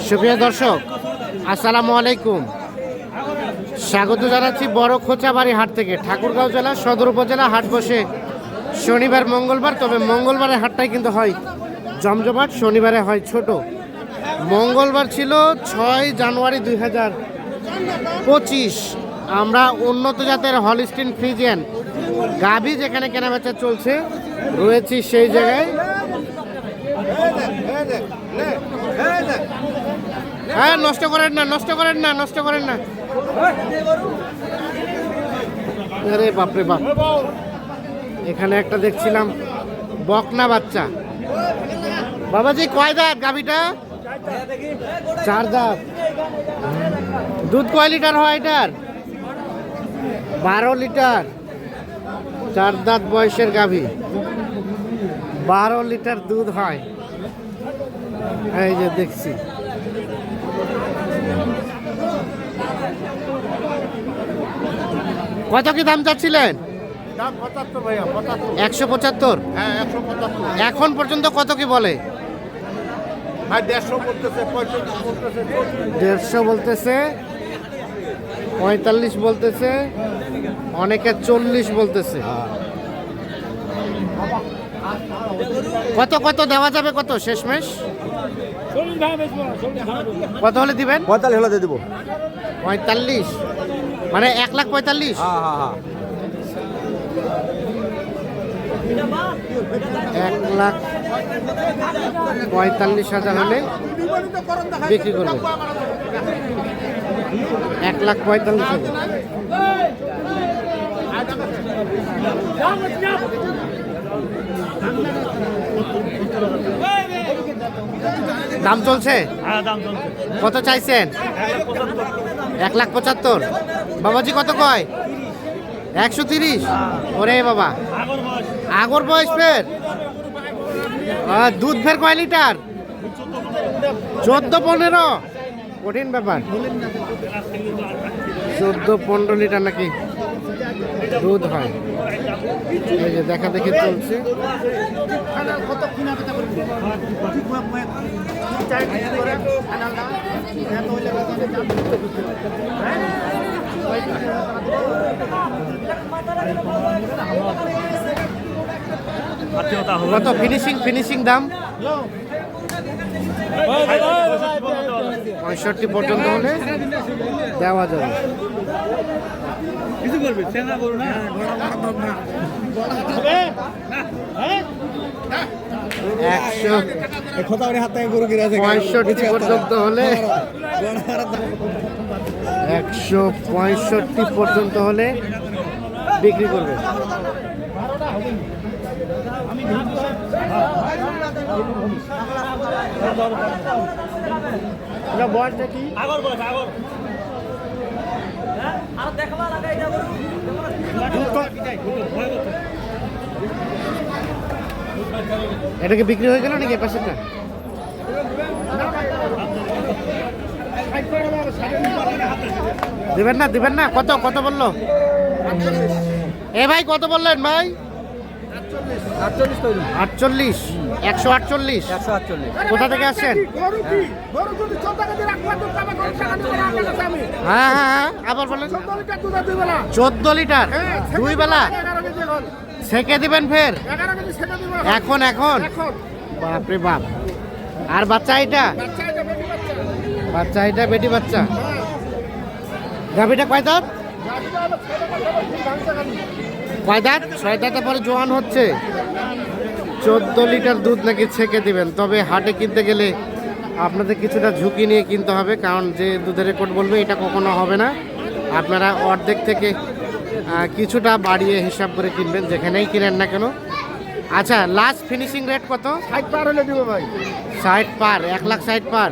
সুপ্রিয় দর্শক, আসসালামু আলাইকুম। স্বাগত জানাচ্ছি বড় খোঁচাবাড়ি হাট থেকে। ঠাকুরগাঁও জেলা সদর উপজেলা হাট বসে শনিবার মঙ্গলবার। তবে মঙ্গলবারের হাটটাই কিন্তু হয় জমজমাট, শনিবারে হয় ছোট। মঙ্গলবার ছিল 6 জানুয়ারি 2025। আমরা উন্নত জাতের হলিস্টিন ফ্রিজিয়ান গাভী যেখানে কেনাবেচা চলছে রয়েছি সেই জায়গায়। হ্যাঁ, নষ্ট করেন না, নষ্ট করেন না, নষ্ট করেন না। আরে বাপরে বাপ, এখানে একটা দেখছিলাম বকনা বাচ্চা। বাবাজি কয় দাঁত গাভীটা? 4 দাঁত। দুধ কয় লিটার হয় এটার? 12 লিটার। 4 দাঁত বয়সের গাভী, 12 লিটার দুধ হয়। এই যে দেখছি, কত কি দাম চাচ্ছিলেন? 175। এখন পর্যন্ত কত কি বলে? 150 বলতেছে, 45 বলতেছে, অনেকে 40 বলতেছে। কত কত দেওয়া যাবে? কত শেষমেশ কত হলে দিবেন? 45 হলে দিয়ে দেবো। 45 মানে 1,45,000। হ্যাঁ হ্যাঁ হ্যাঁ। 1,45,000 হলে বিক্রি করবে। 1,45,000। দাম চলছে? কত চাইছেন? 1,75,000। বাবাজি কত কয়? 130। ওরে বাবা, আগর বয়স ফের। দুধ ফের কয় লিটার? 14-15। কঠিন ব্যাপার। 14-15 লিটার নাকি দুধ হয়। এই যে দেখা দেখি চলছে। কত ফিনিশিং দাম? 65 পর্যন্ত হলে দেওয়া যাবে। কিছু করবে সেনা করো না। 165 পর্যন্ত হলে, 165 পর্যন্ত হলে বিক্রি করবে। এটা কি বিক্রি হয়ে গেল নাকি পাশেরটা? দিবেন না, দিবেন না? কত কত বললো? এ ভাই কত বললেন ভাই? 48। 148। কোথা থেকে আসছেন? হ্যাঁ হ্যাঁ হ্যাঁ, আবার বলেন। 14 লিটার 2 বেলা ছেঁকে দিবেন ফের? এখন এখন বাপরে বাপ। আর বাচ্চা এটা? বাচ্চা এটা বেটি বাচ্চা। গাভীটা কয় দাঁত? কয় দাঁত? 6 দাঁতে পরে জোয়ান হচ্ছে। 14 লিটার দুধ নাকি ছেঁকে দিবেন। তবে হাটে কিনতে গেলে আপনাদের কিছুটা ঝুঁকি নিয়ে কিনতে হবে, কারণ যে দুধের রেকর্ড বলবে এটা কখনো হবে না। আপনারা অর্ধেক থেকে কিছুটা বাড়িয়ে হিসাব করে কিনবেন যেখানেই কিনেন না কেন। আচ্ছা, লাস্ট ফিনিশিং রেট কত? 60 পার হলে দিব ভাই। 60 পার? 1,60,000 পার?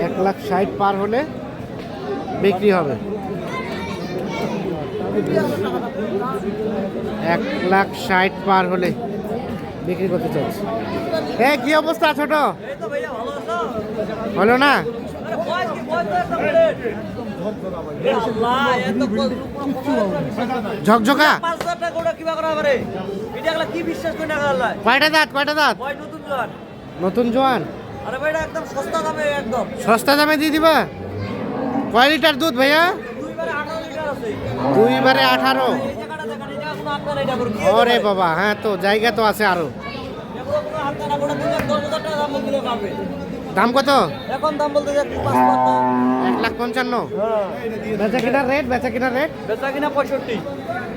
1,60,000 পার হলে বিক্রি হবে। 1,60,000 পার হলে বিক্রি করতে চাইছি। কি অবস্থা ছোট? হলো না? ঝকঝকা কয়টা দাঁত? নতুন জোয়ান। আরে ভাই এটা একদম সস্তা দামে একদম সস্তা দামে দিয়ে দিবা? কয় লিটার দুধ ভাইয়া? দুইবারে 18 লিটার আছে। 2/18। এই জায়গাটা দেখেন, এই জায়গা কোনো আপনারা এটা করুন। ওরে বাবা, হ্যাঁ তো জায়গা তো আছে আরো। এগুলো কোনো হালকা না, গোটা 2,10,000 টাকা দাম বলতে পারবে। দাম কত? এখন দাম বলতে যে 55। 1,55,000। হ্যাঁ, বেচা কিনার রেট? বেচা কিনার রেট বেচা কিনা 65।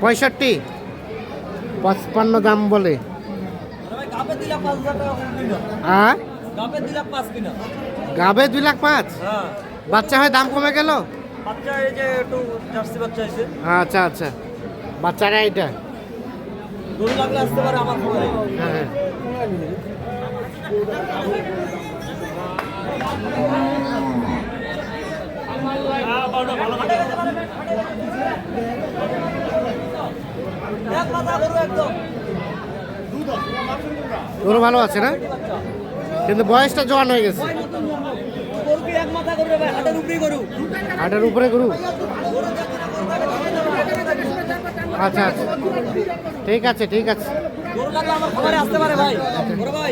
65। 55 দাম বলে। আরে ভাই গাবে দিলা 5,000 টাকা কম কিনা। গাবে দিলা 5 কিনা। গাবে 2,05,000। হ্যাঁ, বাচ্চা হয় দাম কমে গেল। বাচ্চা এই যে একটু জার্সি বাচ্চা আছে। আচ্ছা আচ্ছা, বাচ্চারা এটা। গরু লাগলে আসতে পারে আমার খবরে। হ্যাঁ হ্যাঁ। এক মাথা গরু একদম। গরু ভালো আছে না, কিন্তু বয়সটা জোয়ান হয়ে গেছে। গরু কি এক মাথা গরু রে ভাই, হাটের উপরেই গরু। হাটের উপরে গরু। আচ্ছা আচ্ছা, ঠিক আছে ঠিক আছে। গরু লাগলে আমার খবরে আসতে পারে ভাই। বড় ভাই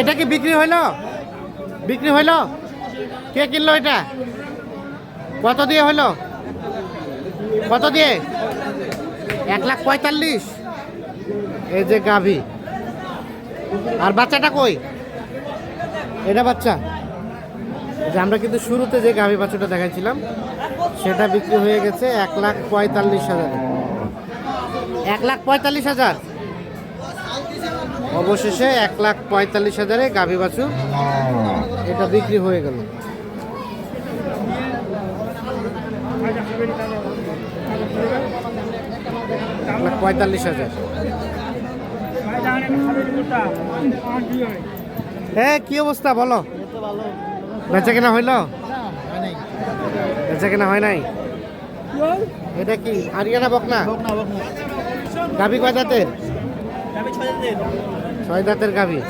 এটা কি বিক্রি হইলো? বিক্রি হইলো? কে কিনলো এটা? কত দিয়ে হইলো? কত দিয়ে? 1,45,000। এই যে গাভী, আর বাচ্চাটা কই? এটা বাচ্চা। এই যে আমরা কিন্তু শুরুতে যে গাভী বাচ্চাটা দেখাইছিলাম সেটা বিক্রি হয়ে গেছে 1,45,000। 1,45,000। অবশেষে 1,45,000-এ গাভী বাছুর এটা বিক্রি হয়ে গেল। লাখ 45,000। হ্যাঁ, কি অবস্থা বলো? বেচা কেনা হইলো? বেচা কেনা হয় নাই। এটা কি আরিয়ানা বকনা? গাভী কয় দাঁতের? আমি 6 দিন 6 দাঁতের গাভী।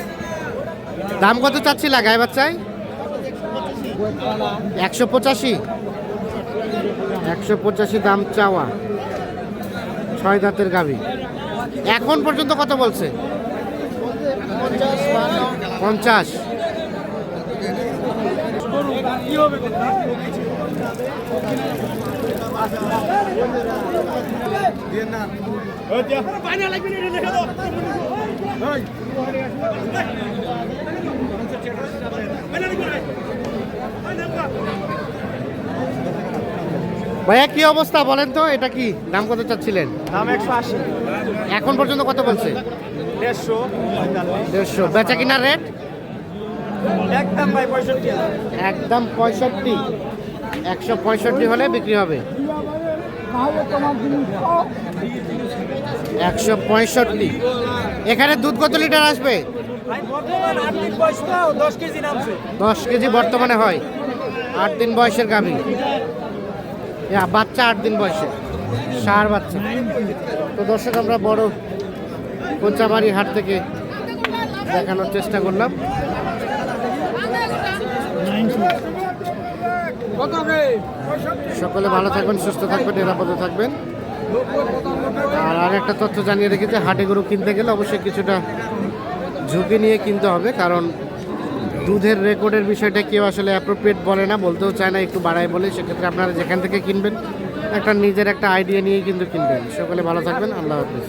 দাম কত চাচ্ছিলা গায়ে বাচ্চায়? 185। 185 দাম চাওয়া। 6 দাঁতের গাভী। এখন পর্যন্ত কত বলছে? 50। ভাইয়া কি অবস্থা বলেন তো, এটা কি দাম কত চাচ্ছিলেন? দাম 180। এখন পর্যন্ত কত বলছে? 150, 150। বেচা কিনার রেট? একদম ভাই 65। একদম 65। 165 হলে বিক্রি হবে। 165। এখানে দুধ কত লিটার আসবে? ভাই বর্তমান 8 দিন বয়স তো 10 কেজি নামছে। 10 কেজি বর্তমানে হয়। 8 দিন বয়সের গাভী। বাচ্চা 8 দিন বয়সের, ষাঁড় বাচ্চা। তো দর্শক, আমরা বড় কোচাবাড়ি হাট থেকে দেখানোর চেষ্টা করলাম। সকলে ভালো থাকবেন, সুস্থ থাকবেন, নিরাপদে থাকবেন। আর আরেকটা তথ্য জানিয়ে রেখেছি, হাটে গরু কিনতে গেলে অবশ্যই কিছুটা ঝুঁকি নিয়ে কিনতে হবে, কারণ দুধের রেকর্ডের বিষয়টা কেউ আসলে অ্যাপ্রোপ্রিয়েট বলে না, বলতেও চায় না, একটু বাড়ায় বলে। সেক্ষেত্রে আপনারা যেখান থেকে কিনবেন একটা নিজের একটা আইডিয়া নিয়েই কিন্তু কিনবেন। সকলে ভালো থাকবেন, আল্লাহ হাফিজ।